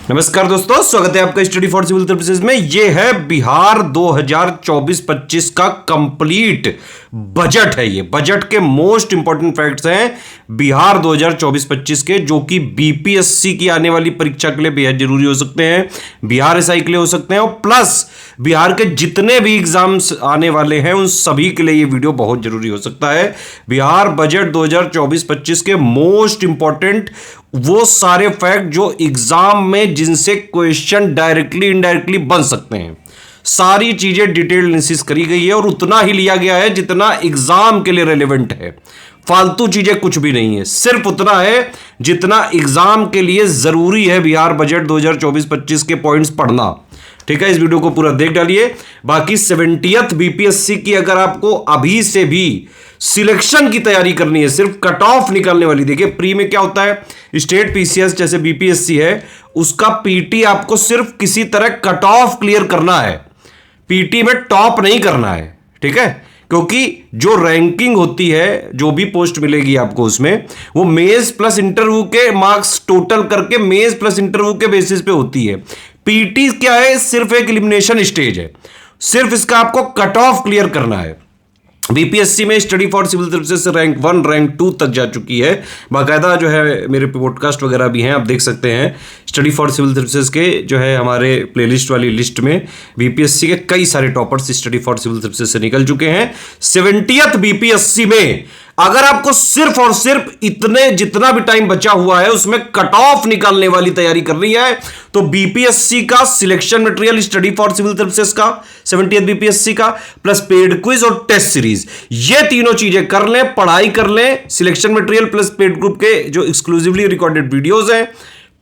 नमस्कार दोस्तों, स्वागत है आपका स्टडी फॉर सिविल सर्विसेज में। ये है बिहार 2024-25 का कंप्लीट बजट है। ये बजट के मोस्ट इंपॉर्टेंट फैक्ट्स हैं बिहार 2024-25 के, जो कि बीपीएससी की आने वाली परीक्षा के लिए बेहद जरूरी हो सकते हैं, बिहार एसआई के लिए हो सकते हैं, और प्लस बिहार के जितने भी एग्जाम्स आने वाले हैं उन सभी के लिए ये वीडियो बहुत जरूरी हो सकता है। बिहार बजट 2024-25 के मोस्ट इंपॉर्टेंट वो सारे फैक्ट जो एग्जाम में जिनसे क्वेश्चन डायरेक्टली इनडायरेक्टली बन सकते हैं, सारी चीजें डिटेल एनालिसिस करी गई है और उतना ही लिया गया है जितना एग्जाम के लिए रेलेवेंट है। फालतू चीजें कुछ भी नहीं है, सिर्फ उतना है जितना एग्जाम के लिए जरूरी है। बिहार बजट 2024-25 के पॉइंट्स पढ़ना, ठीक है। इस वीडियो को पूरा देख डालिए। बाकी 70th बीपीएससी की अगर आपको अभी से भी सिलेक्शन की तैयारी करनी है, सिर्फ कट ऑफ निकालने वाली, देखिए प्री में क्या होता है, स्टेट पीसीएस जैसे बीपीएससी है उसका पीटी आपको सिर्फ किसी तरह कट ऑफ क्लियर करना है, पीटी में टॉप नहीं करना है, ठीक है। क्योंकि जो रैंकिंग होती है, जो भी पोस्ट मिलेगी आपको उसमें, वो मेंस प्लस इंटरव्यू के मार्क्स टोटल करके मेंस प्लस इंटरव्यू के बेसिस पे होती है। पीटी क्या है, सिर्फ एक एलिमिनेशन स्टेज है, सिर्फ इसका आपको कट ऑफ क्लियर करना है। बीपीएससी में स्टडी फॉर सिविल सर्विसेज से रैंक 1 रैंक 2 तक जा चुकी है। बाकायदा जो है मेरे पॉडकास्ट वगैरह भी हैं, आप देख सकते हैं। स्टडी फॉर सिविल सर्विसेज के जो है हमारे प्लेलिस्ट वाली लिस्ट में बीपीएससी के कई सारे toppers study for civil services से निकल चुके हैं। 70th बीपीएससी में अगर आपको सिर्फ और सिर्फ इतने जितना भी टाइम बचा हुआ है उसमें कट ऑफ निकालने वाली तैयारी करनी है, तो बीपीएससी का selection material study for civil services का 70th बीपीएससी का प्लस पेड क्विज और टेस्ट सीरीज, ये तीनों चीजें कर लें, पढ़ाई कर लें। Selection material plus paid group के जो एक्सक्लूसिवली रिकॉर्डेड वीडियोस हैं,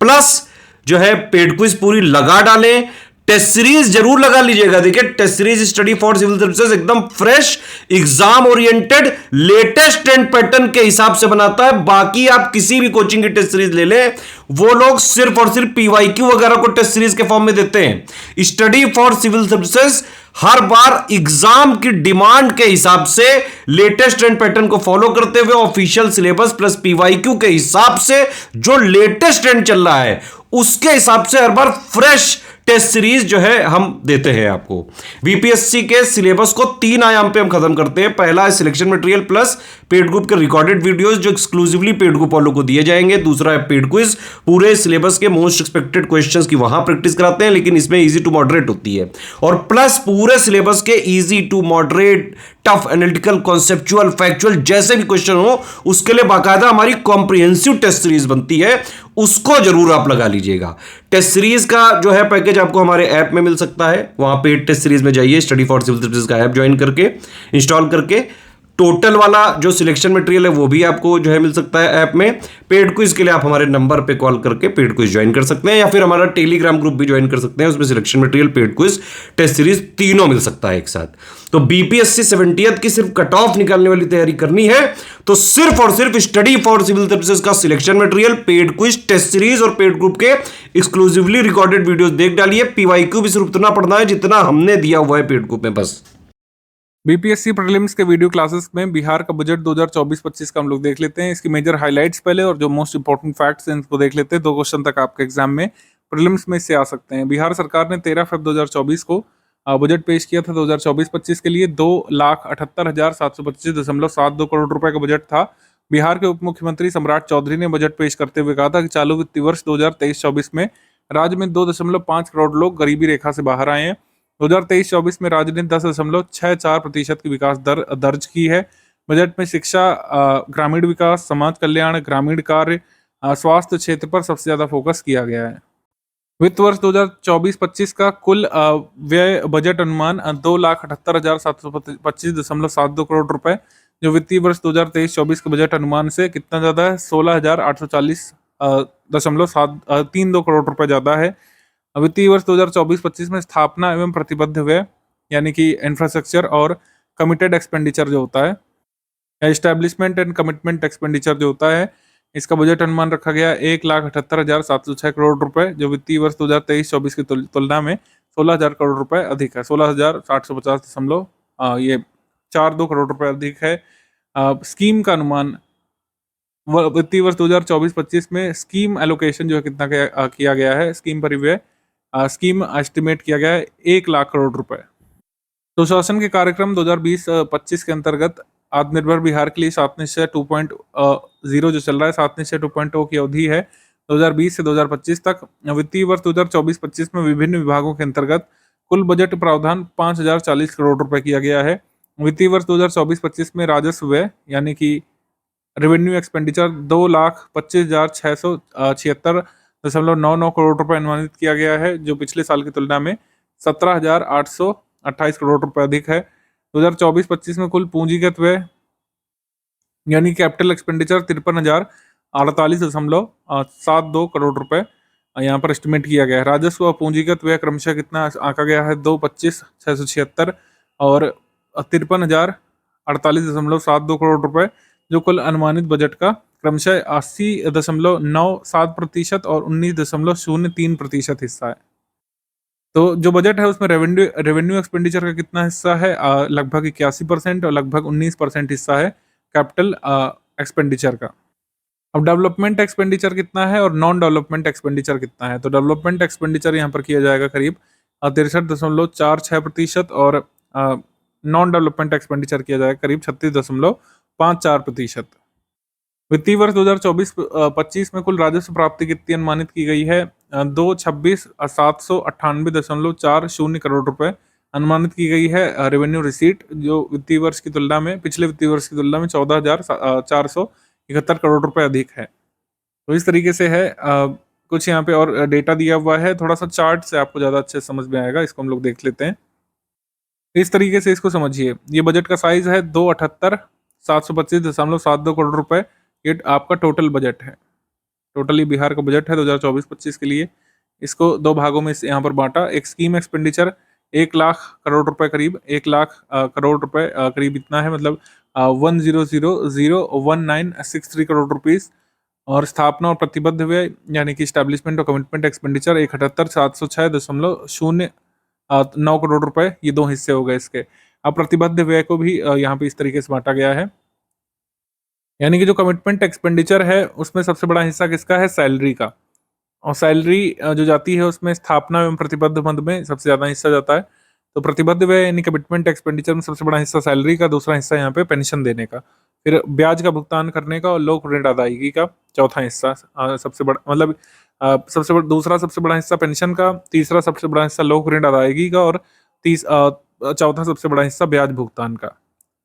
प्लस जो है पेड क्विज पूरी लगा डालें। टेस्ट सीरीज जरूर लगा लीजिएगा। देखिए test series study for civil services एकदम fresh, exam oriented, latest trend pattern के हिसाब से बनाता है। बाकी आप किसी भी कोचिंग की टेस्ट सीरीज ले लें, वो लोग सिर्फ और सिर्फ पीवाईक्यू वगैरह को टेस्ट सीरीज के फॉर्म में देते हैं। स्टडी फॉर सिविल सर्विसेज हर बार एग्जाम की डिमांड के हिसाब से लेटेस्ट ट्रेंड पैटर्न को फॉलो करते हुए ऑफिशियल सिलेबस प्लस पीवाईक्यू के हिसाब से जो लेटेस्ट ट्रेंड चल रहा है उसके हिसाब से हर बार फ्रेश टेस्ट सीरीज जो है हम देते हैं आपको। बीपीएससी के सिलेबस को 3 आयाम पे हम खत्म करते हैं। पहला है selection material plus paid group के रिकॉर्डेड वीडियोस जो एक्सक्लूसिवली पेड ग्रुप वालों को दिए जाएंगे। दूसरा है पेड क्विज, पूरे सिलेबस के मोस्ट एक्सपेक्टेड क्वेश्चंस की वहां प्रैक्टिस कराते हैं, लेकिन इसमें इजी टू मॉडरेट होती है। और प्लस पूरे सिलेबस के easy to moderate, tough, analytical, conceptual, factual जैसे भी क्वेश्चन हो उसके लिए बाकायदा हमारी कॉम्प्रिहेंसिव टेस्ट सीरीज बनती है, उसको जरूर आप लगा लीजिएगा। टेस्ट सीरीज का जो है पैकेज आपको हमारे ऐप में मिल सकता है, वहां पेड टेस्ट सीरीज में जाइए, स्टडी फॉर सिविल सर्विसेज का ऐप ज्वाइन करके इंस्टॉल करके टोटल वाला जो सिलेक्शन मटेरियल है वो भी आपको जो है मिल सकता है ऐप में। पेड क्विज के लिए आप हमारे नंबर पे कॉल करके पेड क्विज ज्वाइन कर सकते हैं, या फिर हमारा टेलीग्राम ग्रुप भी ज्वाइन कर सकते हैं। उसमें selection material, paid quiz, test series तीनों मिल सकता है एक साथ। तो बीपीएससी 70th की सिर्फ कट ऑफ निकालने वाली तैयारी करनी है तो सिर्फ और सिर्फ स्टडी फॉर सिविल सर्विसेज का selection material, paid quiz, test series और पेड ग्रुप के एक्सक्लूसिवली रिकॉर्डेड वीडियोस देख डालिए। पीवाईक्यू भी सिर्फ उतना पढ़ना है जितना हमने दिया हुआ है पेड ग्रुप में, बस। बीपीएससी प्रीलिम्स के वीडियो क्लासेस में बिहार का बजट 2024-25 का हम लोग देख लेते हैं। इसकी मेजर हाइलाइट्स पहले और जो मोस्ट इंपॉर्टेंट फैक्ट्स हैं इनको देख लेते हैं। 2 क्वेश्चन तक आपके एग्जाम में प्रीलिम्स में इससे आ सकते हैं। बिहार सरकार ने 13 फरवरी 2024 को बजट पेश किया था 2024-25 के लिए। 2,78,725.72 करोड़ रुपए का बजट था। बिहार के उप मुख्यमंत्री सम्राट चौधरी ने बजट पेश करते हुए कहा था कि चालू वित्तीय वर्ष 2023-24 में राज्य में 2.5 करोड़ लोग गरीबी रेखा से बाहर आए हैं। 2023-24 में राज्य ने 10.64% की विकास दर दर्ज की है। बजट में शिक्षा, ग्रामीण विकास, समाज कल्याण, ग्रामीण कार्य, स्वास्थ्य क्षेत्र पर सबसे ज्यादा फोकस किया गया है। वित्त वर्ष 2024-25 का कुल व्यय बजट अनुमान 2,78,725.72 करोड़ रुपए, जो वित्तीय वर्ष 2023-24 के बजट अनुमान से कितना ज्यादा है, 16,840.32 करोड़ रुपए ज्यादा है। वित्तीय वर्ष 2024-25 में स्थापना एवं प्रतिबद्ध व्यय यानी कि इंफ्रास्ट्रक्चर और कमिटेड एक्सपेंडिचर जो होता है, एस्टैब्लिशमेंट एंड कमिटमेंट एक्सपेंडिचर जो होता है, इसका बजट अनुमान रखा गया 1,78,706 करोड़ रुपए, जो वित्तीय वर्ष 2023-24 की तुलना में 16,000 करोड़ रुपए अधिक है। 16,850 ये 42 करोड़ रुपए अधिक है। स्कीम का अनुमान वित्तीय वर्ष 2024-25 में स्कीम एलोकेशन जो है कितना किया गया है, स्कीम परिव्यय, स्कीम एस्टिमेट किया गया है 1 लाख करोड़ रुपए। सुशासन के कार्यक्रम 2020-25 के अंतर्गत आत्मनिर्भर बिहार के लिए 7 निश्चय 2.0 जो चल रहा है, 7 निश्चय 2.0 की अवधि है 2020 से 2025 तक। वित्तीय वर्ष 2024-25 में विभिन्न विभागों के अंतर्गत कुल बजट प्रावधान 5040 करोड़ रुपए किया गया है। वित्तीय वर्ष 2024-25 में राजस्व व्यय यानी कि रेवेन्यू एक्सपेंडिचर 2,25,676.99 करोड़ रुपए अनुमानित किया गया है, जो पिछले साल की तुलना में 17,828 करोड़ रुपए अधिक है। 2024-25 में कुल पूंजीगत व्यय यानी कैपिटल एक्सपेंडिचर 53,048.72 करोड़ रुपए यहाँ पर एस्टिमेट किया गया है। राजस्व और पूंजीगत व्यय क्रमशः कितना आंका गया है, 225,676 और 53,048.72 करोड़ रुपए, जो कुल अनुमानित बजट का क्रमशः 80.97% और 19.03% हिस्सा है। तो जो बजट है उसमें रेवेन्यू एक्सपेंडिचर का कितना हिस्सा है, लगभग 81% और लगभग 19% हिस्सा है कैपिटल एक्सपेंडिचर का। अब डेवलपमेंट एक्सपेंडिचर कितना है और नॉन डेवलपमेंट एक्सपेंडिचर कितना है, तो डेवलपमेंट एक्सपेंडिचर यहाँ पर किया जाएगा करीब 63.46% और नॉन डेवलपमेंट एक्सपेंडिचर किया जाएगा करीब 36.54%। वित्तीय वर्ष 2024-25 में कुल राजस्व प्राप्ति कितनी अनुमानित की गई है, 226,798.40 करोड़ रुपए अनुमानित की गई है रेवेन्यू रिसीट, जो वित्तीय वर्ष की तुलना में पिछले वित्तीय वर्ष की तुलना में 14,471 करोड़ रुपए अधिक है। तो इस तरीके से है। कुछ यहाँ पे और डेटा दिया हुआ है, थोड़ा सा चार्ट से आपको ज़्यादा अच्छे समझ में आएगा, इसको हम लोग देख लेते हैं। इस तरीके से इसको समझिए, ये बजट का साइज है 278,725.72 करोड़ रुपए, ये आपका टोटल बजट है। टोटली बिहार का बजट है 2024-25 के लिए। इसको दो भागों में यहाँ पर बांटा। एक स्कीम एक्सपेंडिचर 1 लाख करोड़ रुपए करीब 1 लाख करोड़ रुपए करीब इतना है, मतलब 1,000,1963 करोड़ रुपीस। और स्थापना और प्रतिबद्ध व्यय यानी कि स्टैब्लिशमेंट और कमिटमेंट एक्सपेंडिचर 71,706.09 करोड़ रुपए, ये दो हिस्से हो गए इसके। अब प्रतिबद्ध व्यय को भी यहाँ पे इस तरीके से बांटा गया है, यानी कि जो कमिटमेंट एक्सपेंडिचर है उसमें सबसे बड़ा हिस्सा किसका है, सैलरी का। और सैलरी जो जाती है उसमें स्थापना एवं प्रतिबद्ध मद में सबसे ज़्यादा हिस्सा जाता है। तो प्रतिबद्ध व्यय यानी कमिटमेंट एक्सपेंडिचर में सबसे बड़ा हिस्सा सैलरी का, दूसरा हिस्सा यहाँ पे पेंशन देने का, फिर ब्याज का भुगतान करने का और लोक ऋण अदायगी का चौथा हिस्सा सबसे बड़ा, मतलब दूसरा सबसे बड़ा हिस्सा पेंशन का, तीसरा सबसे बड़ा हिस्सा लोक ऋण अदायगी का और चौथा सबसे बड़ा हिस्सा ब्याज भुगतान का।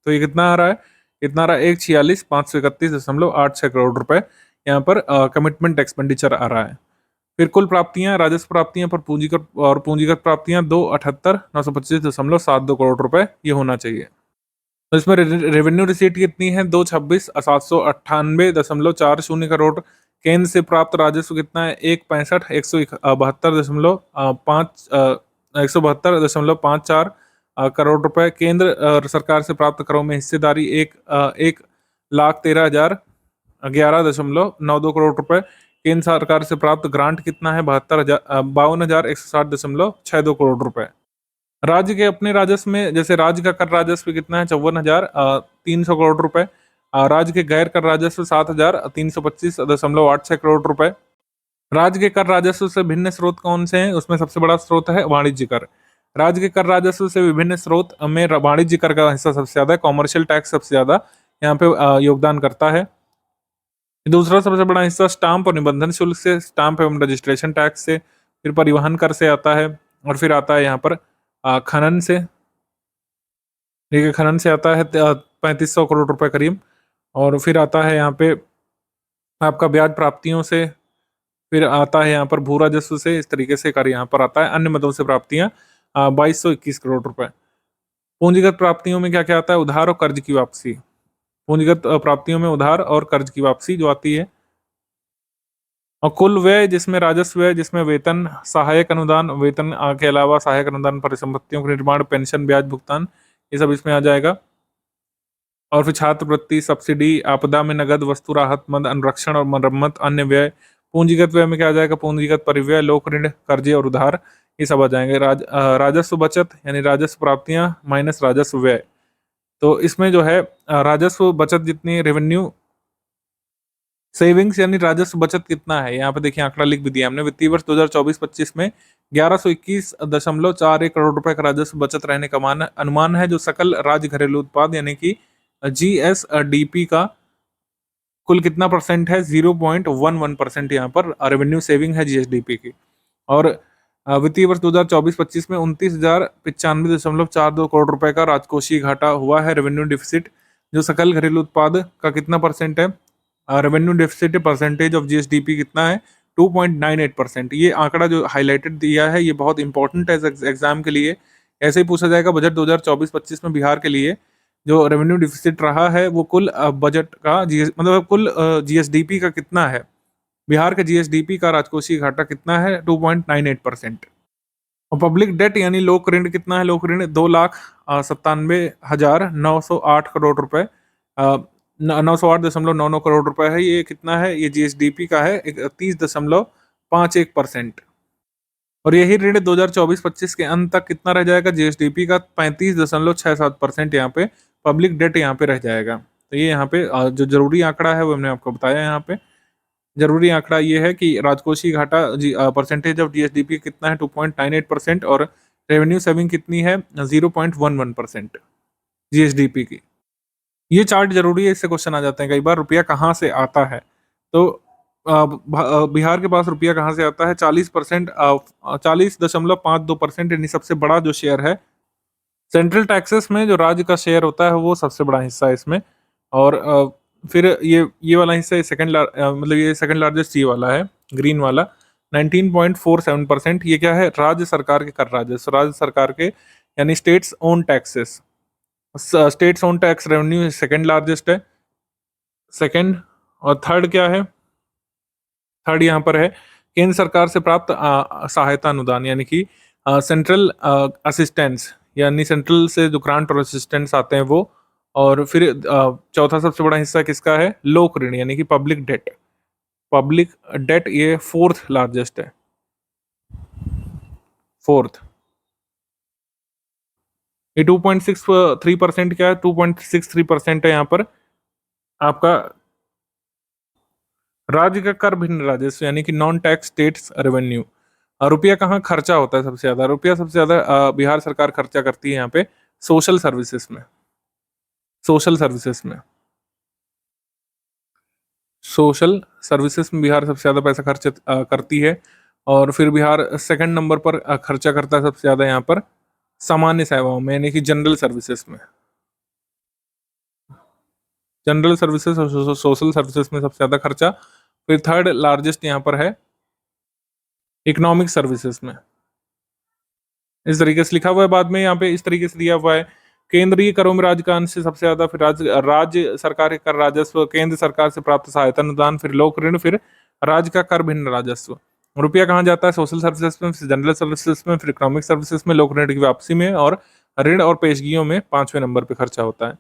तो ये कितना आ रहा है, 1,46,531.86 करोड़ रुपए यहाँ पर कमिटमेंट एक्सपेंडिचर आ रहा है। फिर कुल प्राप्तियां, राजस्व प्राप्तियां पर पूंजीगत प्राप्तियां 278,925.72 करोड़ रुपए ये होना चाहिए। तो इसमें रेवेन्यू रिसीट कितनी है, 226,798.40 करोड़। केंद्र से प्राप्त राजस्व कितना है, 1,62,172.54 करोड़ रुपए। केंद्र सरकार से प्राप्त करों में हिस्सेदारी 1,13,011.92 करोड़ रुपए। केंद्र सरकार से प्राप्त ग्रांट कितना है, 52,160.62 करोड़ रुपए। राज्य के अपने राजस्व में, जैसे राज्य का कर राजस्व कितना है, 54,300 करोड़ रुपए। राज्य के गैर कर राजस्व 7,325.86 करोड़ रुपए। राज्य के कर राजस्व से भिन्न स्रोत कौन से हैं, उसमें सबसे बड़ा स्रोत है वाणिज्य कर। राज्य के कर राजस्व से विभिन्न स्रोत में वाणिज्य कर का हिस्सा सबसे ज्यादा है, कॉमर्शियल टैक्स सबसे ज्यादा यहाँ पे योगदान करता है। दूसरा सबसे बड़ा हिस्सा स्टाम्प और निबंधन शुल्क से, स्टाम्प एवं रजिस्ट्रेशन टैक्स से, फिर परिवहन कर से आता है, और फिर आता है यहाँ पर खनन से। ठीक है, खनन से आता है 3,500 करोड़ रुपए करीब। और फिर आता है यहाँ पे आपका ब्याज प्राप्तियों से, फिर आता है यहाँ पर भू राजस्व से, इस तरीके से कर यहाँ पर आता है। अन्य मदों से प्राप्तियां 2,221 करोड़ रुपए। पूंजीगत प्राप्तियों में क्या क्या आता है, उधार और कर्ज की वापसी। पूंजीगत प्राप्तियों में उधार और कर्ज की वापसी जो आती है। और कुल व्यय जिसमें राजस्व व्यय, जिसमें वेतन, सहायक अनुदान, वेतन के अलावा सहायक अनुदान, परिसंपत्तियों के निर्माण, पेंशन, ब्याज भुगतान, ये सब इसमें आ जाएगा। और फिर छात्रवृत्ति, सब्सिडी, आपदा में नगद वस्तु राहत, मद अनुरक्षण और मरम्मत, अन्य व्यय। पूंजीगत व्यय में क्या आ जाएगा, पूंजीगत परिव्यय, लोक ऋण, कर्जे और उधार, ये सब आ जाएंगे। राजस्व बचत यानी राजस्व प्राप्तियां माइनस राजस्व व्यय। तो इसमें जो है राजस्व बचत जितनी रेवेन्यू सेविंग्स यानी राजस्व बचत कितना है, यहाँ पे देखिए आंकड़ा लिख भी दिया हमने। वित्तीय वर्ष 2024-25 में 1121.41 करोड़ रुपए का राजस्व बचत रहने का अनुमान है, जो सकल राज्य घरेलू उत्पाद यानी कि जीएसडीपी का कुल कितना परसेंट है, 0.11% यहाँ पर रेवेन्यू सेविंग है जीएसडीपी की। और वित्तीय वर्ष 2024-25 में 29,095.42 करोड़ रुपए का राजकोषीय घाटा हुआ है, रेवेन्यू डिफिसिट, जो सकल घरेलू उत्पाद का कितना परसेंट है, revenue deficit percentage of GSDP कितना है, 2.98%। ये आंकड़ा जो हाईलाइटेड दिया है ये बहुत इंपॉर्टेंट है एग्जाम के लिए। ऐसे ही पूछा जाएगा बजट 2024-25 में बिहार के लिए जो रेवेन्यू डिफिसिट रहा है वो कुल बजट का मतलब कुल जीएसडीपी का कितना है, बिहार के जीएसडीपी का राजकोषीय घाटा कितना है, 2.98%। और पब्लिक डेट यानी लोक ऋण कितना है, लोक ऋण 2,97,908 करोड़ रुपए, 908.99 करोड़ रुपए है। ये कितना है, ये जीएसडीपी का है 31.51%। और यही ऋण 2024-25 के अंत तक कितना रह जाएगा, जीएसडीपी का 35.67% यहाँ पे पब्लिक डेट यहाँ पे रह जाएगा। तो ये यहाँ पे जो जरूरी आंकड़ा है वो हमने आपको बताया। यहाँ पे जरूरी आंकड़ा ये है कि राजकोषीय घाटा परसेंटेज ऑफ जीएसडीपी कितना है, 2.98%, और रेवेन्यू सेविंग कितनी है, 0.11% जीएसडीपी की। ये चार्ट जरूरी है, इससे क्वेश्चन आ जाते हैं कई बार। रुपया कहाँ से आता है, तो बिहार के पास रुपया कहाँ से आता है, 40%, 40.52%, यानी सबसे बड़ा जो शेयर है। सेंट्रल टैक्सेस में जो राज्य का शेयर होता है वो सबसे बड़ा हिस्सा है इसमें। और फिर ये वाला हिस्सा मतलब ये सेकंड लार्जेस्ट ये वाला है, ग्रीन वाला, 19.47%। ये क्या है, राज्य सरकार के कर राजस्व, राज्य सरकार के यानी states own taxes. States own tax revenue second largest है, सेकंड। और थर्ड क्या है, थर्ड यहाँ पर है केंद्र सरकार से प्राप्त सहायता अनुदान यानी कि सेंट्रल असिस्टेंस, यानी सेंट्रल से जो ग्रांट और असिस्टेंस आते हैं वो। और फिर चौथा सबसे बड़ा हिस्सा किसका है, लोक ऋण यानी कि पब्लिक डेट। पब्लिक डेट ये फोर्थ लार्जेस्ट है, फोर्थ। ये 2.63% क्या है, 2.63% है यहाँ पर आपका राज्य का कर भिन्न राजस्व यानी कि नॉन टैक्स स्टेट्स रेवेन्यू। रुपया कहाँ खर्चा होता है सबसे ज्यादा, रुपया सबसे ज्यादा बिहार सरकार खर्चा करती है यहाँ पे सोशल सर्विसेज में, सोशल सर्विसेज में, सोशल सर्विसेज में बिहार सबसे ज्यादा पैसा खर्च करती है। और फिर बिहार सेकंड नंबर पर खर्चा करता है सबसे ज्यादा यहाँ पर सामान्य सेवाओं में यानी कि जनरल सर्विसेज में, जनरल सर्विसेज और सोशल सर्विसेज में सबसे ज्यादा खर्चा। फिर थर्ड लार्जेस्ट यहाँ पर है इकोनॉमिक सर्विसेज में, इस तरीके से लिखा हुआ है। बाद में यहाँ पे इस तरीके से दिया हुआ है केंद्रीय करों में राज्य का अंश सबसे ज्यादा, फिर राज्य सरकार के कर राजस्व, केंद्र सरकार से प्राप्त सहायता अनुदान, फिर लोक ऋण, फिर राज्य का कर भिन्न राजस्व। रुपया कहाँ जाता है, सोशल सर्विसेज में, फिर जनरल सर्विसेज में, फिर इकोनॉमिक सर्विसेज में, लोक ऋण की वापसी में, और ऋण और पेशगियों में 5वें नंबर पे खर्चा होता है।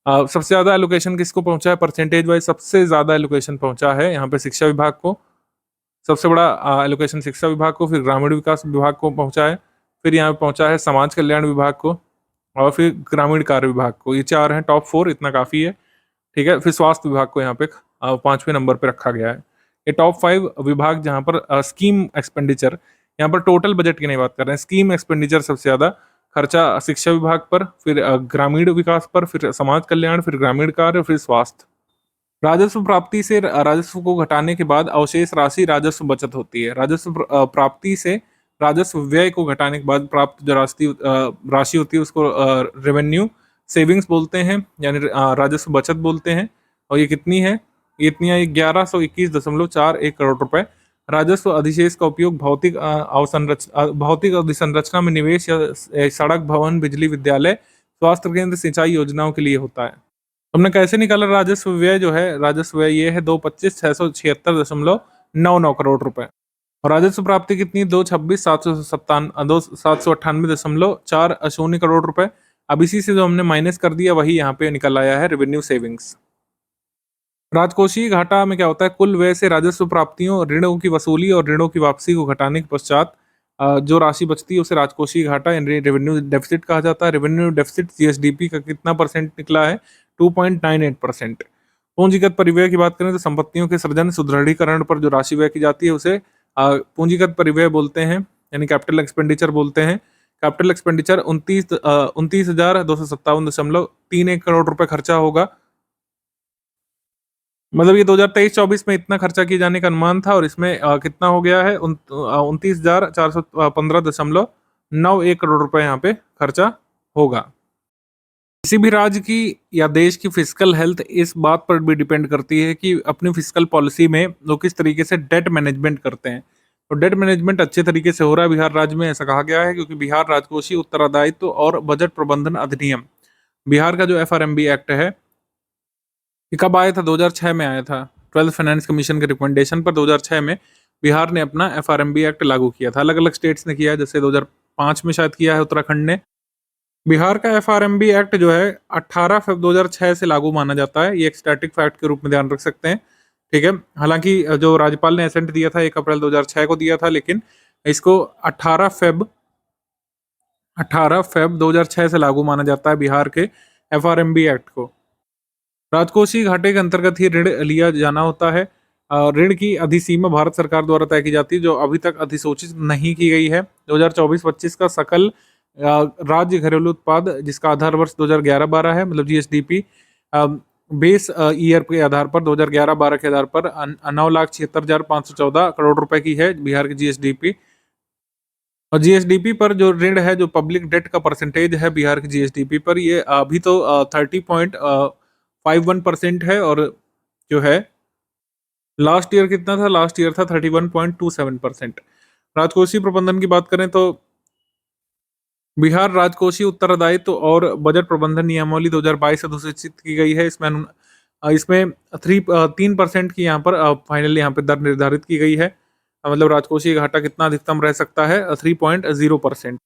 सबसे ज्यादा एलोकेशन किसको पहुंचा है, परसेंटेज वाइज सबसे ज्यादा एलोकेशन पहुंचा है यहाँ पे शिक्षा विभाग को, सबसे बड़ा एलोकेशन शिक्षा विभाग को, फिर ग्रामीण विकास विभाग को पहुंचा है, फिर यहाँ पे पहुंचा है समाज कल्याण विभाग को, और फिर ग्रामीण कार्य विभाग को। ये 4 हैं, टॉप 4 इतना काफी है, ठीक है। फिर स्वास्थ्य विभाग को यहाँ पे 5वें नंबर पे रखा गया है। ये टॉप 5 विभाग जहाँ पर स्कीम एक्सपेंडिचर, यहाँ पर टोटल बजट की नहीं बात कर रहे हैं, स्कीम एक्सपेंडिचर सबसे ज्यादा खर्चा शिक्षा विभाग पर, फिर ग्रामीण विकास पर, फिर समाज कल्याण, फिर ग्रामीण कार्य, फिर स्वास्थ्य। राजस्व प्राप्ति से राजस्व को घटाने के बाद अवशेष राशि राजस्व बचत होती है। राजस्व प्राप्ति से राजस्व व्यय को घटाने के बाद प्राप्त जो राशि होती है उसको रेवेन्यू सेविंग्स बोलते हैं, यानी राजस्व बचत बोलते हैं। और ये कितनी है, ये इतनी है 1121.41 करोड़ रुपए। राजस्व अधिशेष का उपयोग भौतिक अवसंरचना में निवेश या सड़क, भवन, बिजली, विद्यालय, स्वास्थ्य केंद्र, सिंचाई योजनाओं के लिए होता है। हमने कैसे निकाला राजस्व व्यय, जो है राजस्व व्यय ये है 225,676.99 करोड़ रुपए। और राजस्व प्राप्ति कितनी, 226,798.40 करोड़ रुपए। अब इसी से जो हमने माइनस कर दिया वही यहाँ पे निकल आया है रेवेन्यू सेविंग्स। राजकोषीय घाटा में क्या होता है, कुल व्यय से राजस्व प्राप्तियों, ऋणों की वसूली और ऋणों की वापसी को घटाने के पश्चात जो राशि बचती है उसे राजकोषीय घाटा यानी रेवेन्यू डेफिसिट कहा जाता है। रेवेन्यू डेफिसिट जीएसडीपी का कितना परसेंट निकला है, 2.98%। पूंजीगत परिव्यय की बात करें तो संपत्तियों के सृजन सुदृढ़ीकरण पर जो राशि व्यय की जाती है उसे पूंजीगत परिव्यय बोलते हैं, यानी कैपिटल एक्सपेंडिचर बोलते हैं। कैपिटल एक्सपेंडिचर 29,257.31 करोड़ रुपए खर्चा होगा। मतलब ये 2023-24 में इतना खर्चा किए जाने का अनुमान था और इसमें कितना हो गया है, 29,415.91 करोड़ रुपए यहाँ पे खर्चा होगा। किसी भी राज्य की या देश की फिस्कल हेल्थ इस बात पर भी डिपेंड करती है कि अपनी फिस्कल पॉलिसी में वो किस तरीके से डेट मैनेजमेंट करते हैं। तो डेट मैनेजमेंट अच्छे तरीके से हो रहा है बिहार राज्य में, ऐसा कहा गया है, क्योंकि बिहार राजकोषीय उत्तरदायित्व और बजट प्रबंधन अधिनियम, बिहार का जो एफआरएमबी एक्ट है, ये कब आया था? 2006 में आया था। 12th फाइनेंस कमीशन के रिकमेंडेशन पर 2006 में बिहार ने अपना एफआरएमबी एक्ट लागू किया था। अलग अलग स्टेट्स ने किया है, जैसे 2005 में शायद किया है उत्तराखंड ने। बिहार का एफआरएमबी एक्ट जो है 18 फ़रवरी 2006 से लागू माना जाता है। ये एक स्टैटिक फैक्ट के रूप में ध्यान रख सकते हैं, ठीक है। हालांकि जो राज्यपाल ने एसेंट दिया था 1 अप्रैल 2006 को दिया था, लेकिन इसको 18 फ़रवरी 2006 से लागू माना जाता है बिहार के एफआरएमबी एक्ट को। राजकोषीय घाटे के अंतर्गत ही ऋण लिया जाना होता है। ऋण की अधिसीमा भारत सरकार द्वारा तय की जाती है, जो अभी तक अधिसूचित नहीं की गई है। 2024-25 का सकल राज्य घरेलू उत्पाद, जिसका आधार वर्ष 2011-12 है, मतलब जीएसडीपी, बेस ईयर के आधार पर 2011-12 के आधार पर 9,76,514 करोड़ रुपए की है बिहार की जीएसडीपी। और जीएसडीपी पर जो ऋण है, जो पब्लिक डेट का परसेंटेज है बिहार की जीएसडीपी पर, ये अभी तो 30.51% है, और जो है लास्ट ईयर कितना था? लास्ट ईयर था 31.27%। राजकोषीय प्रबंधन की बात करें तो बिहार राजकोषीय उत्तरदायित्व और बजट प्रबंधन नियमावली 2022 अधिसूचित की गई है। इसमें 3% की यहाँ पर फाइनली यहाँ पे दर निर्धारित की गई है। मतलब राजकोषीय घाटा कितना अधिकतम रह सकता है? 3.0%।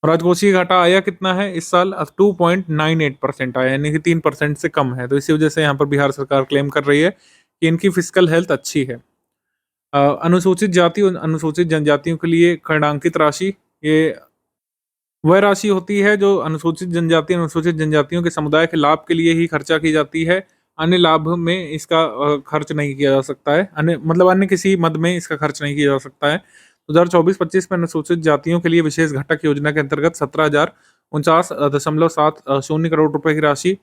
राजकोषीय घाटा आया कितना है इस साल? 2.98% आया, यानी कि 3% से कम है। तो इसी वजह से यहाँ पर बिहार सरकार क्लेम कर रही है कि इनकी फिस्कल हेल्थ अच्छी है। अनुसूचित जाति और अनुसूचित जनजातियों के लिए खंडांकित राशि, ये वह राशि होती है जो अनुसूचित जनजातियों के समुदाय के लाभ के लिए ही खर्चा की जाती है। अन्य लाभ में इसका खर्च नहीं किया जा सकता है। अन्य किसी मद में इसका खर्च नहीं किया जा सकता है। 2024-25 में अनुसूचित जातियों के लिए विशेष घटक योजना के अंतर्गत 17,049.70 करोड़ रुपए की राशि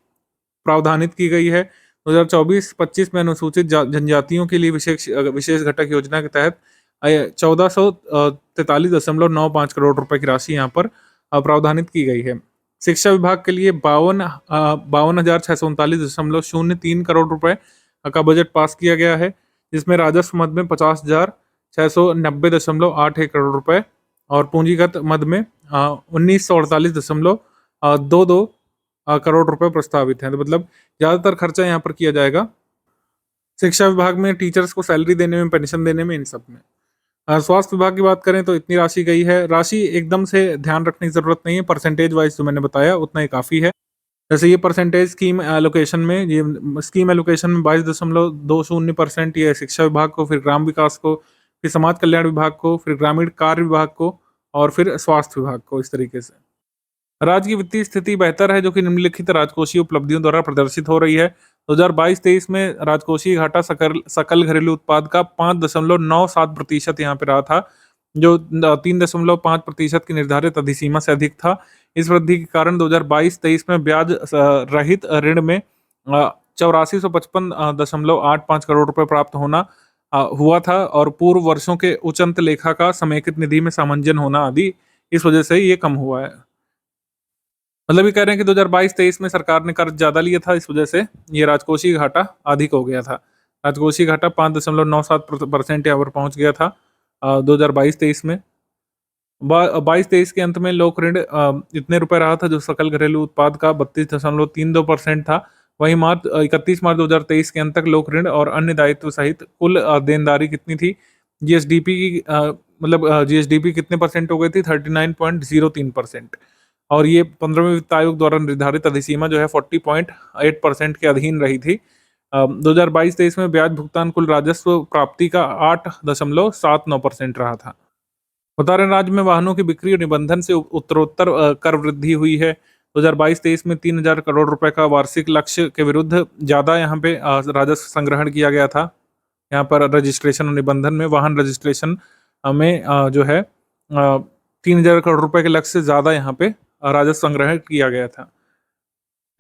प्रावधानित की गई है। 2024-25 में अनुसूचित जनजातियों के लिए विशेष घटक योजना के तहत 1443.95 करोड़ रुपए की राशि यहाँ पर प्रावधानित की गई है। शिक्षा विभाग के लिए 52,639.03 करोड़ रुपए का बजट पास किया गया है, जिसमें राजस्व मद में 50,690.81 करोड़ रुपए और पूंजीगत मद में 1948.22 करोड़ रुपए प्रस्तावित हैं। तो मतलब ज़्यादातर खर्चा यहाँ पर किया जाएगा शिक्षा विभाग में, टीचर्स को सैलरी देने में, पेंशन देने में, इन सब में। स्वास्थ्य विभाग की बात करें तो इतनी राशि गई है। राशि एकदम से ध्यान रखने की जरूरत नहीं है, परसेंटेज वाइज जो मैंने बताया उतना ही काफ़ी है। जैसे ये परसेंटेज स्कीम एलोकेशन में, ये स्कीम एलोकेशन में 22.20% ये शिक्षा विभाग को, फिर ग्राम विकास को, फिर समाज कल्याण विभाग को, फिर ग्रामीण कार्य विभाग को, और फिर स्वास्थ्य विभाग को। इस तरीके से राज्य की वित्तीय स्थिति बेहतर है, जो कि निम्नलिखित राजकोषीय उपलब्धियों द्वारा प्रदर्शित हो रही है। 2022-23 में राजकोषीय घाटा सकल घरेलू उत्पाद का 5.97% यहाँ पे रहा था, जो 3.5% की निर्धारित अधिसीमा से अधिक था। इस वृद्धि के कारण 2022-23 में ब्याज रहित ऋण में 8455.85 करोड़ रुपए प्राप्त होना हुआ था, और पूर्व वर्षों के उच्चंत लेखा का समेकित निधि में सामंजन होना आदि, इस वजह से ये कम हुआ है। मतलब ये कह रहे हैं कि 2022-23 में सरकार ने कर्ज ज्यादा लिया था, इस वजह से ये राजकोषीय घाटा अधिक हो गया था। राजकोषीय घाटा 5.97% यहाँ पर पहुंच गया था 2022-23 में। 22-23 के अंत में लोक ऋण इतने रुपए रहा था, जो सकल घरेलू उत्पाद का 32.32% था। वहीं 31 मार्च 2023 के अंत तक लोक ऋण और अन्य दायित्व सहित कुल देनदारी कितनी थी? जीएसडीपी की जीएसडीपी कितने परसेंट हो गई थी? 39.03%। और ये 15वें वित्त आयोग द्वारा निर्धारित अधिसीमा जो है 40.8% के अधीन रही थी। 2022-23 में ब्याज भुगतान कुल राजस्व प्राप्ति का 8.79% रहा था। बता रहे राज्य में वाहनों की बिक्री और निबंधन से उत्तरोत्तर कर वृद्धि हुई है। 2022-23 में 3000 करोड़ रुपए का वार्षिक लक्ष्य के विरुद्ध ज़्यादा यहाँ पे राजस्व संग्रहण किया गया था। यहाँ पर रजिस्ट्रेशन और निबंधन में वाहन रजिस्ट्रेशन में जो है 3000 करोड़ रुपए के लक्ष्य से ज़्यादा यहाँ पे राजस्व संग्रहण किया गया था।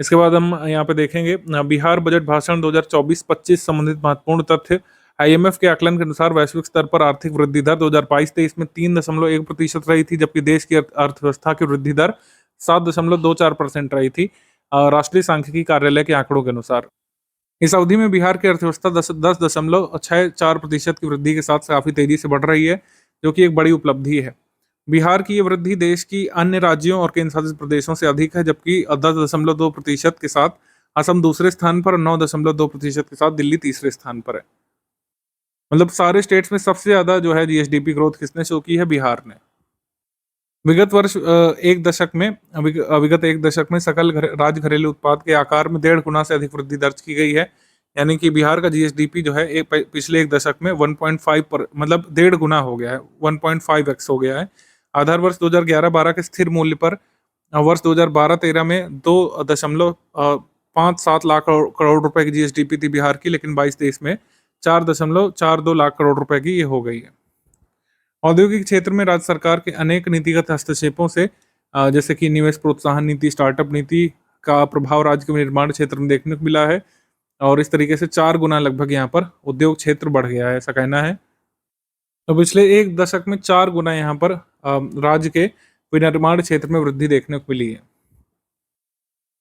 इसके बाद हम यहाँ पे देखेंगे बिहार बजट भाषण 2024-25 संबंधित महत्वपूर्ण तथ्य। आईएमएफ के आकलन के अनुसार वैश्विक स्तर पर आर्थिक वृद्धि दर 2022-23 में 3.1% रही थी, जबकि देश की अर्थव्यवस्था की वृद्धि दर 7.24% रही थी, राष्ट्रीय सांख्यिकी कार्यालय के आंकड़ों के अनुसार। इस अवधि में बिहार की अर्थव्यवस्था 10.64% की वृद्धि के साथ काफी तेजी से बढ़ रही है, जो कि एक बड़ी उपलब्धि है। बिहार की ये वृद्धि देश की अन्य राज्यों और केंद्र शासित प्रदेशों से अधिक है, जबकि 10.2% के साथ असम दूसरे स्थान पर और 9.2% के साथ दिल्ली तीसरे स्थान पर है। मतलब सारे स्टेट्स में सबसे ज्यादा जो है जीएसडीपी ग्रोथ किसने शो की है? बिहार ने। विगत एक दशक में सकल राज्य घरेलू उत्पाद के आकार में 1.5 गुना से अधिक वृद्धि दर्ज की गई है। यानी कि बिहार का जीएसडीपी जो है पिछले एक दशक में 1.5 पर मतलब 1.5 गुना हो गया है, 1.5x हो गया है। आधार वर्ष 2011-12 के स्थिर मूल्य पर वर्ष 2012-13 में 2.57 लाख करोड़ रुपए की जीएसडीपी थी बिहार की, लेकिन 22-23 में 4.42 लाख करोड़ रुपए की ये हो गई है। औद्योगिक क्षेत्र में राज्य सरकार के अनेक नीतिगत हस्तक्षेपों से जैसे कि निवेश प्रोत्साहन नीति, स्टार्टअप नीति का प्रभाव राज्य के निर्माण क्षेत्र में देखने को मिला है, और इस तरीके से 4 गुना लगभग यहाँ पर उद्योग क्षेत्र बढ़ गया है, ऐसा कहना है। तो पिछले एक दशक में 4 गुना यहाँ पर राज्य के विनिर्माण क्षेत्र में वृद्धि देखने को मिली है।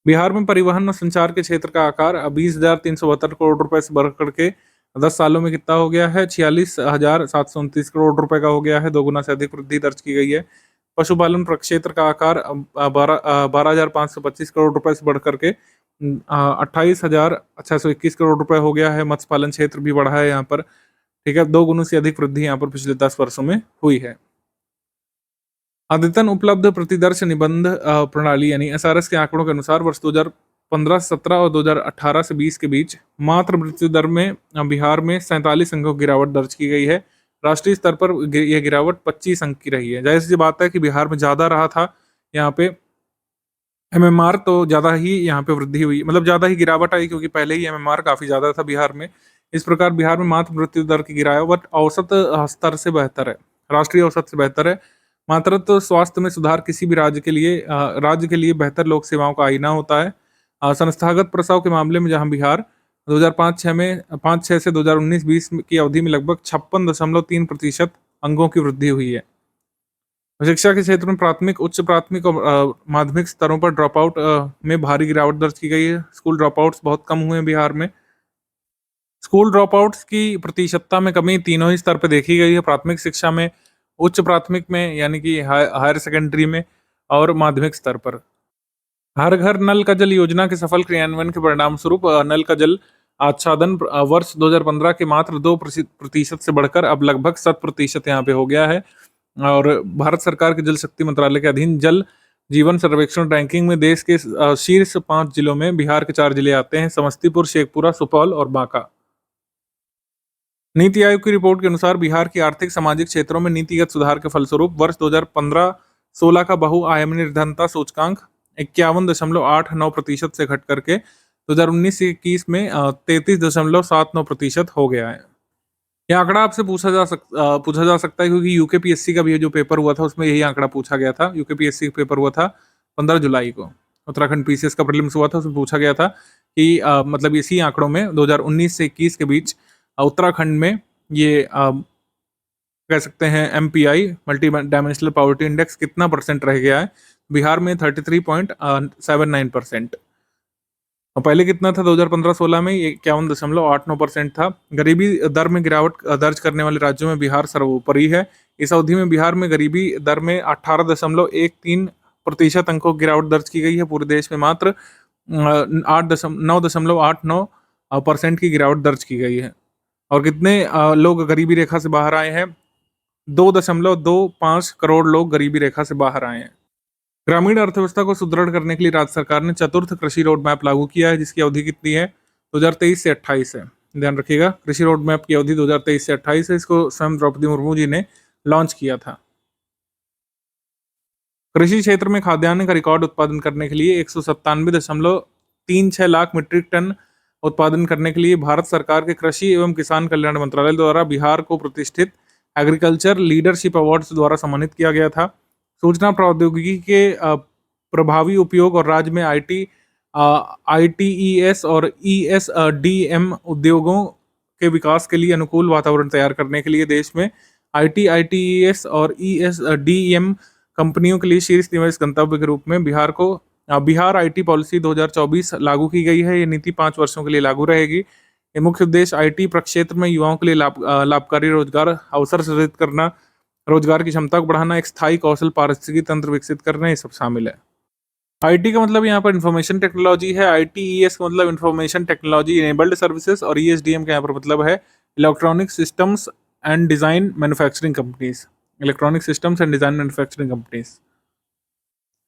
बिहार में परिवहन और संचार के क्षेत्र का आकार 20,372 करोड़ रुपए से बढ़कर के 10 सालों में कितना हो गया है? 46,729 करोड़ रुपए का हो गया है, 2 गुना से अधिक वृद्धि दर्ज की गई है। पशुपालन प्रक्षेत्र का आकार 12,525 करोड़ रुपए से बढ़कर के 28,621 करोड़ रुपए हो गया है। मत्स्य पालन क्षेत्र भी बढ़ा है यहाँ पर, ठीक है। 2 गुना से अधिक वृद्धि यहाँ पर पिछले 10 वर्षों में हुई है। अद्यतन उपलब्ध प्रतिदर्श निबंध प्रणाली यानी एसआरएस के आंकड़ों के अनुसार वर्ष 2015-17 और 2018 से 20 के बीच मात्र मृत्यु दर में बिहार में 47 अंकों की गिरावट दर्ज की गई है। राष्ट्रीय स्तर पर यह गिरावट 25 अंक की रही है। जाहिर सी बात है कि बिहार में ज्यादा रहा था यहाँ पे एमएमआर, तो ज्यादा ही यहाँ पे वृद्धि हुई, मतलब ज्यादा ही गिरावट आई, क्योंकि पहले ही एमएमआर काफी ज्यादा था बिहार में। इस प्रकार बिहार में मात्र मृत्यु दर की गिरावट औसत स्तर से बेहतर है, राष्ट्रीय औसत से बेहतर है। मातृत्व स्वास्थ्य में सुधार किसी भी राज्य के लिए बेहतर लोक सेवाओं का आईना होता है। संस्थागत प्रसव के मामले में जहां बिहार 2005-6 से 2019-20 की अवधि में लगभग 56.3% अंगों की वृद्धि हुई है। शिक्षा के क्षेत्र में प्राथमिक, उच्च प्राथमिक और माध्यमिक स्तरों पर ड्रॉप आउट में भारी गिरावट दर्ज की गई है। स्कूल ड्रॉप आउट्स बहुत कम हुए हैं बिहार में। स्कूल ड्रॉप आउट्स की प्रतिशतता में कमी तीनों ही स्तर पर देखी गई है, प्राथमिक शिक्षा में, उच्च प्राथमिक में यानी कि हायर सेकेंडरी में, और माध्यमिक स्तर पर। हर घर नल का जल योजना के सफल क्रियान्वयन के परिणाम स्वरूप नल का जल आच्छादन वर्ष 2015 के मात्र 2% से बढ़कर अब लगभग 7% यहाँ पे हो गया है। और भारत सरकार के जल शक्ति मंत्रालय के अधीन जल जीवन सर्वेक्षण रैंकिंग में देश के शीर्ष 5 जिलों में बिहार के 4 जिले आते हैं: समस्तीपुर, शेखपुरा, सुपौल और बांका। नीति आयोग की रिपोर्ट के अनुसार बिहार की आर्थिक सामाजिक क्षेत्रों में नीतिगत सुधार के फलस्वरूप वर्ष 2015-16 का बहुआयामी निर्धनता सूचकांक 51.89% से घट करके 2019-21 में 33.79% हो गया है। यह आंकड़ा आपसे पूछा जा सकता है क्योंकि यूकेपीएससी का भी जो पेपर हुआ था उसमें यही आंकड़ा पूछा गया था। यूकेपीएससी का पेपर हुआ था 15 जुलाई को, उत्तराखंड पीसीएस का प्रीलिम्स हुआ था, उसमें पूछा गया था कि मतलब इसी आंकड़ों में 2019 से 21 के बीच उत्तराखंड में ये कह सकते हैं MPI, multi dimensional poverty index, कितना परसेंट रह गया है। बिहार में 33.79%, और पहले कितना था 2015-16 में? 51.89% था। गरीबी दर में गिरावट दर्ज करने वाले राज्यों में बिहार सर्वोपरि है। इस अवधि में बिहार में गरीबी दर में 18.13% अंकों की गिरावट दर्ज की गई है। पूरे देश में मात्र 9.89% की गिरावट दर्ज की गई है। और कितने लोग गरीबी रेखा से बाहर आए हैं? 2.25 करोड़ लोग गरीबी रेखा से बाहर आए हैं। ग्रामीण अर्थव्यवस्था को सुदृढ़ करने के लिए राज्य सरकार ने चतुर्थ कृषि रोड मैप लागू किया है, जिसकी अवधि कितनी है? 2023 से 28 है। ध्यान रखिएगा, कृषि रोड मैप की अवधि 2023 से 28 है। इसको स्वयं द्रौपदी मुर्मू जी ने लॉन्च किया था। कृषि क्षेत्र में खाद्यान्न का रिकॉर्ड उत्पादन करने के लिए 197.36 लाख मीट्रिक टन उत्पादन करने के लिए भारत सरकार के कृषि एवं किसान कल्याण मंत्रालय द्वारा बिहार को प्रतिष्ठित एग्रीकल्चर लीडरशिप अवार्ड्स द्वारा सम्मानित किया गया था। सूचना प्रौद्योगिकी के प्रभावी उपयोग और राज्य में ITES और ESDM उद्योगों के विकास के लिए अनुकूल वातावरण तैयार करने के लिए देश में ITES और ESDM कंपनियों के लिए शीर्ष निवेश गंतव्य के रूप में बिहार आईटी पॉलिसी 2024 लागू की गई है। ये नीति 5 वर्षों के लिए लागू रहेगी। ये मुख्य उद्देश्य आईटी प्रक्षेत्र में युवाओं के लिए लाभकारी रोजगार अवसर सृजित करना, रोजगार की क्षमता को बढ़ाना, एक स्थायी कौशल पारिस्थितिकी तंत्र विकसित करना, ये सब शामिल है। आईटी का मतलब यहाँ पर इंफॉर्मेशन टेक्नोलॉजी है, ITES का मतलब इंफॉर्मेशन टेक्नोलॉजी इनेबल्ड सर्विसेज, और ESDM का यहाँ पर मतलब है electronic systems and design manufacturing companies, electronic systems and design manufacturing companies.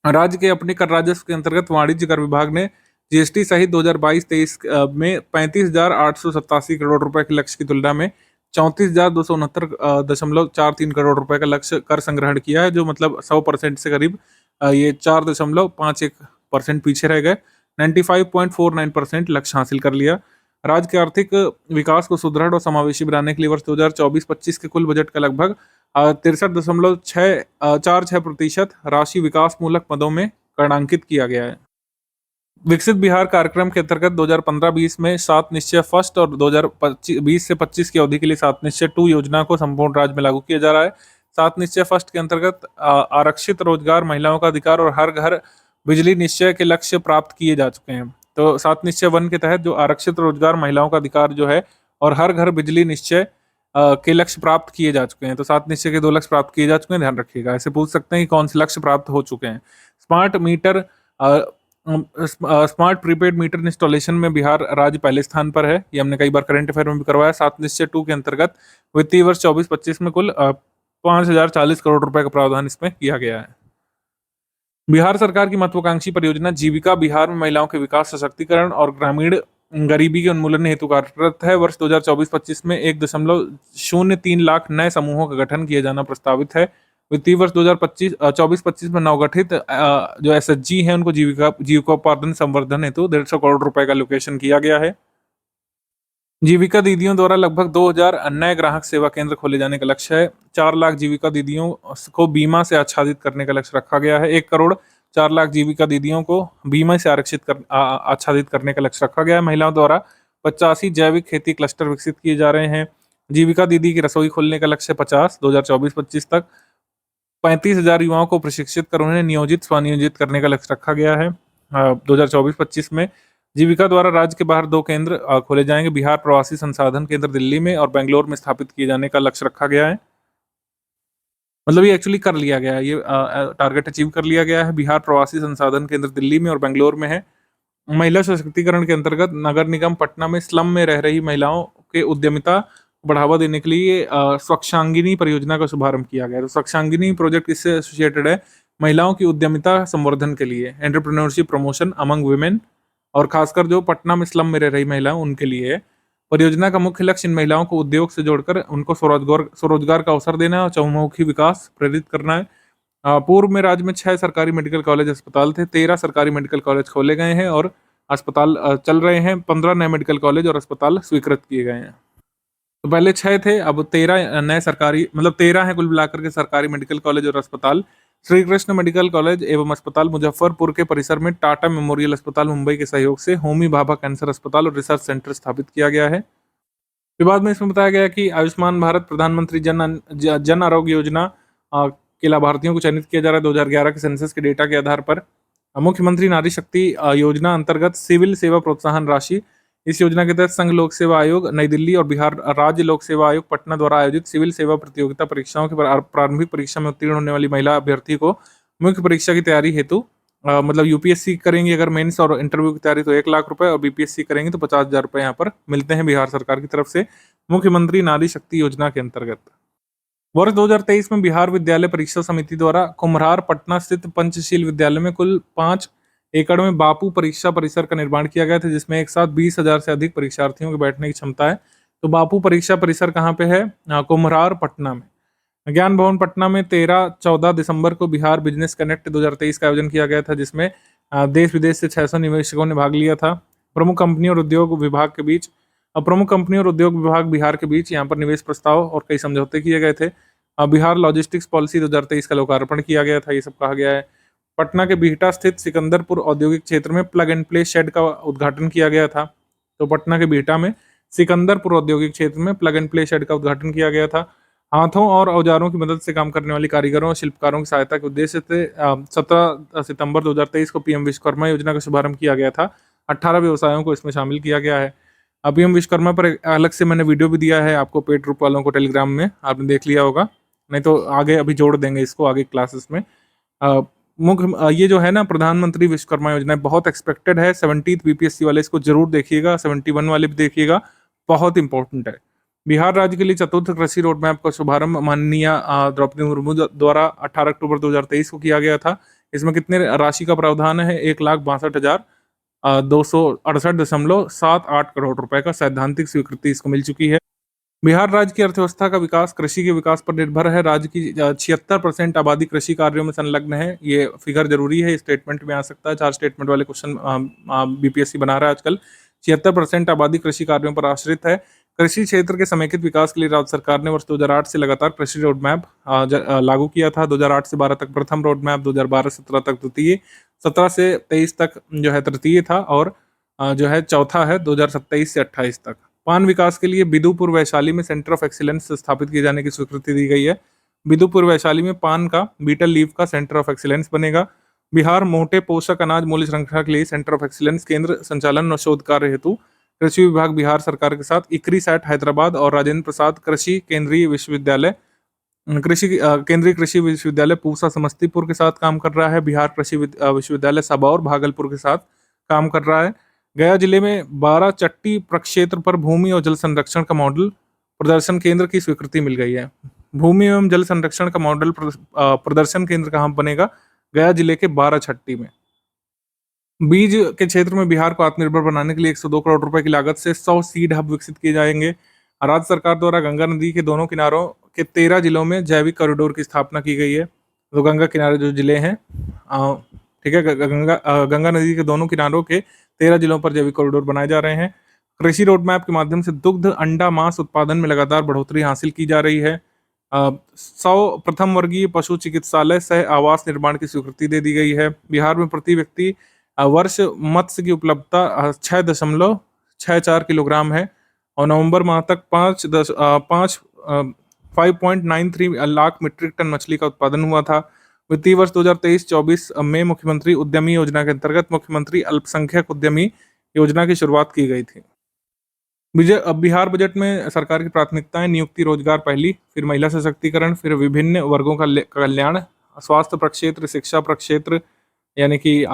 राज्य के अपने कर राजस्व के अंतर्गत वाणिज्य कर विभाग ने जीएसटी सहित 2022-23 में 35,887 करोड़ रुपए के लक्ष्य की तुलना में 34,269.43 करोड़ रुपए का लक्ष्य कर संग्रहण किया है, जो मतलब 100% से करीब ये 4.51% पीछे रह गए। 95.49% लक्ष्य हासिल कर लिया। राज्य के आर्थिक विकास को सुदृढ़ और समावेशी बनाने के लिए वर्ष 2024-25 के कुल बजट का लगभग 63.46% राशि विकास मूलक पदों में गणांकित किया गया है। विकसित बिहार कार्यक्रम के अंतर्गत 2015-20 में 7 निश्चय फर्स्ट और 2020 से 25 की अवधि के लिए 7 निश्चय 2 योजना को संपूर्ण राज्य में लागू किया जा रहा है। 7 निश्चय फर्स्ट के अंतर्गत आरक्षित रोजगार, महिलाओं का अधिकार और हर घर बिजली निश्चय के लक्ष्य प्राप्त किए जा चुके हैं। तो 7 निश्चय 1 के तहत जो आरक्षित रोजगार, महिलाओं का अधिकार जो है और हर घर बिजली निश्चय के लक्ष्य प्राप्त किए जा चुके हैं। तो 7 निश्चय के 2 लक्ष्य प्राप्त किए जा चुके हैं, ध्यान रखिएगा। ऐसे पूछ सकते हैं कि कौन से लक्ष्य प्राप्त हो चुके हैं। स्मार्ट प्रीपेड मीटर इंस्टॉलेशन में बिहार राज्य पहले स्थान पर है। ये हमने कई बार करंट अफेयर में भी करवाया। 7 निश्चय 2 के अंतर्गत वित्तीय वर्ष 24-25 में कुल 5,040 करोड़ रुपए का प्रावधान इसमें किया गया है। बिहार सरकार की महत्वाकांक्षी परियोजना जीविका बिहार में महिलाओं के विकास, सशक्तिकरण और ग्रामीण गरीबी के उन्मूलन हेतु कार्यरत है। वर्ष 2024-25 में 1.03 लाख नए समूहों का गठन किया जाना प्रस्तावित है। वित्तीय वर्ष 2024-25 में नवगठित जो SHG है उनको जीविकोपार्जन संवर्धन हेतु 150 करोड़ रुपए का लोकेशन किया गया है। जीविका दीदियों द्वारा लगभग 2,000 नए ग्राहक सेवा केंद्र खोले जाने का लक्ष्य है। 4 लाख जीविका दीदियों को बीमा से आच्छादित करने का लक्ष्य रखा गया है। 1 करोड़ 4 लाख जीविका दीदियों को बीमा से आच्छादित करने का लक्ष्य रखा गया है। महिलाओं द्वारा 85 जैविक खेती क्लस्टर विकसित किए जा रहे हैं। जीविका दीदी की रसोई खोलने का लक्ष्य 50 2024-25 तक। 35,000 युवाओं को प्रशिक्षित कर उन्हें नियोजित स्वनियोजित करने का लक्ष्य रखा गया है। 2024-25 में जीविका द्वारा राज्य के बाहर 2 केंद्र खोले जाएंगे। बिहार प्रवासी संसाधन केंद्र दिल्ली में और बेंगलोर में स्थापित किए जाने का लक्ष्य रखा गया है। मतलब ये एक्चुअली कर लिया गया है, ये टारगेट अचीव कर लिया गया है। बिहार प्रवासी संसाधन केंद्र दिल्ली में और बेंगलोर में है। महिला सशक्तिकरण के अंतर्गत नगर निगम पटना में स्लम में रह रही महिलाओं के उद्यमिता को बढ़ावा देने के लिए स्वच्छांगिनी परियोजना का शुभारंभ किया गया है। तो स्वच्छांगिनी प्रोजेक्ट इससे एसोसिएटेड है महिलाओं की उद्यमिता संवर्धन के लिए, एंटरप्रेन्योरशिप प्रमोशन अमंग वुमेन, और खासकर जो पटना में स्लम में रह रही महिलाएं उनके लिए है। परियोजना का मुख्य लक्ष्य इन महिलाओं को उद्योग से जोड़कर उनको स्वरोजगार का अवसर देना है और चहुमुखी विकास प्रेरित करना है। पूर्व में राज्य में 6 सरकारी मेडिकल कॉलेज अस्पताल थे। 13 सरकारी मेडिकल कॉलेज खोले गए हैं और अस्पताल चल रहे हैं। 15 नए मेडिकल कॉलेज और अस्पताल स्वीकृत किए गए हैं। तो पहले 6 थे, अब 13 नए सरकारी, मतलब 13 हैं कुल मिलाकर के सरकारी मेडिकल कॉलेज और अस्पताल। श्री कृष्ण मेडिकल कॉलेज एवं अस्पताल मुजफ्फरपुर के परिसर में टाटा मेमोरियल अस्पताल मुंबई के सहयोग से होमी भाभा कैंसर अस्पताल और रिसर्च सेंटर स्थापित किया गया है। फिर बाद में इसमें बताया गया कि आयुष्मान भारत प्रधानमंत्री जन आरोग्य योजना के लाभार्थियों को चयनित किया जा रहा है 2011 के सेंसस के डेटा के आधार पर। मुख्यमंत्री नारी शक्ति योजना अंतर्गत सिविल सेवा प्रोत्साहन राशि, इस योजना के तहत संघ लोक सेवा आयोग नई दिल्ली और बिहार राज्य लोक सेवा आयोग पटना द्वारा आयोजित सिविल सेवा प्रतियोगिता परीक्षाओं के प्रारंभिक परीक्षा में उत्तीर्ण होने वाली महिला अभ्यर्थी को मुख्य परीक्षा की तैयारी हेतु मतलब यूपीएससी करेंगे अगर मेंस और इंटरव्यू की तैयारी तो 1 लाख रुपए, और बीपीएससी करेंगे तो 50,000 रुपए यहाँ पर मिलते हैं बिहार सरकार की तरफ से मुख्यमंत्री नारी शक्ति योजना के अंतर्गत। वर्ष 2023 में बिहार विद्यालय परीक्षा समिति द्वारा कुम्हरार पटना स्थित पंचशील विद्यालय में कुल 5 एकड़ में बापू परीक्षा परिसर का निर्माण किया गया था, जिसमें एक साथ 20,000 से अधिक परीक्षार्थियों के बैठने की क्षमता है। तो बापू परीक्षा परिसर कहाँ पे है? कुम्हरार पटना में। ज्ञान भवन पटना में 13-14 दिसंबर को बिहार बिजनेस कनेक्ट 2023 का आयोजन किया गया था, जिसमें देश विदेश से 600 निवेशकों ने भाग लिया था। प्रमुख कंपनी और उद्योग विभाग के बीच प्रमुख कंपनी और उद्योग विभाग बिहार के बीच यहाँ पर निवेश प्रस्ताव और कई समझौते किए गए थे। बिहार लॉजिस्टिक्स पॉलिसी 2023 का लोकार्पण किया गया था, ये सब कहा गया है। पटना के बिहटा स्थित सिकंदरपुर औद्योगिक क्षेत्र में प्लग एंड प्ले शेड का उद्घाटन किया गया था। तो पटना के बिहटा में सिकंदरपुर औद्योगिक क्षेत्र में प्लग एंड प्ले शेड का उद्घाटन किया गया था। हाथों और औजारों की मदद से काम करने वाली कारीगरों और शिल्पकारों की सहायता के उद्देश्य से 17 सितंबर 2023 को पीएम विश्वकर्मा योजना का शुभारंभ किया गया था। 18 व्यवसायों को इसमें शामिल किया गया है। पीएम विश्वकर्मा पर एक अलग से मैंने वीडियो भी दिया है आपको पेड ग्रुप वालों को टेलीग्राम में, आपने देख लिया होगा, नहीं तो आगे अभी जोड़ देंगे इसको आगे क्लासेस में। ये जो है ना प्रधानमंत्री विश्वकर्मा योजना बहुत एक्सपेक्टेड है। 70th बीपीएससी वाले इसको जरूर देखिएगा, 71 वाले भी देखिएगा, बहुत इंपॉर्टेंट है। बिहार राज्य के लिए चतुर्थ कृषि रोड मैप का शुभारंभ माननीय द्रौपदी मुर्मू द्वारा 18 अक्टूबर 2023 को किया गया था। इसमें कितने राशि का प्रावधान है? 1,62,268.78 करोड़ रुपए का सैद्धांतिक स्वीकृति इसको मिल चुकी है। बिहार राज्य की अर्थव्यवस्था का विकास कृषि के विकास पर निर्भर है। राज्य की 76% आबादी कृषि कार्यों में संलग्न है। ये फिगर जरूरी है, स्टेटमेंट में आ सकता है, 4 स्टेटमेंट वाले क्वेश्चन बीपीएससी बना रहा है आजकल। 76% आबादी कृषि कार्यों पर आश्रित है। कृषि क्षेत्र के समेकित विकास के लिए राज्य सरकार ने वर्ष 2008 से लगातार कृषि रोड मैप लागू किया था। 2008 से 12 तक प्रथम रोड मैप, 2012-17 तक द्वितीय, 17 से 23 तक जो है तृतीय था, और जो है चौथा है 2027 से 28 तक। पान विकास के लिए बिदुपुर वैशाली में सेंटर ऑफ एक्सीलेंस स्थापित किए जाने की स्वीकृति दी गई है। बिदुपुर वैशाली में पान का बीटल लीफ का सेंटर ऑफ एक्सीलेंस बनेगा। बिहार मोटे पोषक अनाज मूल्य श्रृंखला के लिए सेंटर ऑफ एक्सीलेंस केंद्र संचालन और शोध कार्य हेतु कृषि विभाग बिहार सरकार के साथ इक्री सैट हैदराबाद और राजेंद्र प्रसाद कृषि केंद्रीय विश्वविद्यालय केंद्रीय कृषि विश्वविद्यालय पूसा समस्तीपुर के साथ काम कर रहा है। बिहार कृषि विश्वविद्यालय सबौर भागलपुर के साथ काम कर रहा है। गया जिले में 12 चट्टी प्रक्षेत्र पर भूमि और जल संरक्षण का मॉडल प्रदर्शन केंद्र की स्वीकृति मिल गई है। भूमि एवं जल संरक्षण का मॉडल प्रदर्शन केंद्र कहाँ बनेगा? गया जिले के 12 छट्टी में। बीज के क्षेत्र में बिहार को आत्मनिर्भर बनाने के लिए 102 करोड़ रुपए की लागत से 100 सीड हब विकसित किए जाएंगे। राज्य सरकार द्वारा गंगा नदी के दोनों किनारों के 13 जिलों में जैविक कॉरिडोर की स्थापना की गई है। तो गंगा किनारे जो जिले हैं, ठीक है, गंगा नदी के दोनों किनारों के 13 जिलों पर जैविक कॉरिडोर बनाए जा रहे हैं। कृषि रोड मैप के माध्यम से दुग्ध, अंडा, मांस उत्पादन में लगातार बढ़ोतरी हासिल की जा रही है। 100 प्रथम वर्गीय पशु चिकित्सालय सह आवास निर्माण की स्वीकृति दे दी गई है। बिहार में प्रति व्यक्ति वर्ष मत्स्य की उपलब्धता 6.64 किलोग्राम है, और नवंबर माह तक 5.93 लाख मीट्रिक टन मछली का उत्पादन हुआ था। वित्तीय वर्ष 2023-24 में मुख्यमंत्री उद्यमी योजना के अंतर्गत मुख्यमंत्री अल्पसंख्यक उद्यमी योजना की शुरुआत की गई थी। बिहार बजट में सरकार की प्राथमिकताएं: नियुक्ति, रोजगार पहली, फिर महिला सशक्तिकरण, फिर विभिन्न वर्गों का कल्याण, स्वास्थ्य प्रक्षेत्र, शिक्षा प्रक्षेत्र यानी कि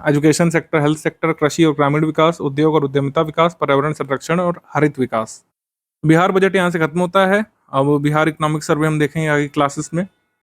एजुकेशन सेक्टर, हेल्थ सेक्टर, कृषि और ग्रामीण विकास, उद्योग और उद्यमिता विकास, पर्यावरण संरक्षण और हरित विकास। बिहार बजट यहाँ से खत्म होता है। अब बिहार इकोनॉमिक सर्वे हम देखेंगे आगे क्लासेस में।